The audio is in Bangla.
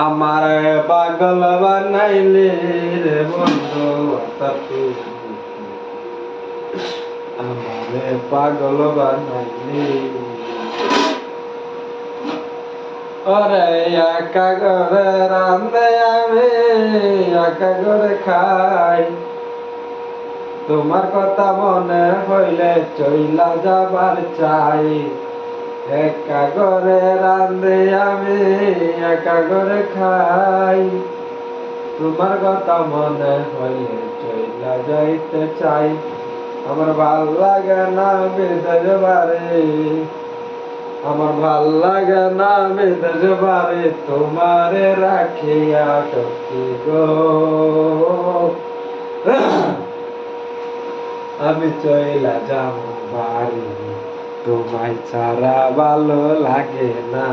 আমার পাগল বানাইলে রে বন্ধু তুই আমারে পাগল বানাইলে ওরে একা ঘরে রান্ধে আমি একা ঘরে খাই তোমার কথা মনে হইলে চইলা যাবার চাই একা ঘরে রান্ধে আমি একা ঘরে খাই তোমার কথা মনে হইলে চইলা যাইতে চাই আমার ভাল লাগে না বিদেশ বাড়ি আমার ভাল লাগে না বিদেশ বাড়ি তোমারে রাখিয়া সখী গো আমি চইলা যাব বাড়ি তোমায় ছাড়া ভালো লাগে না।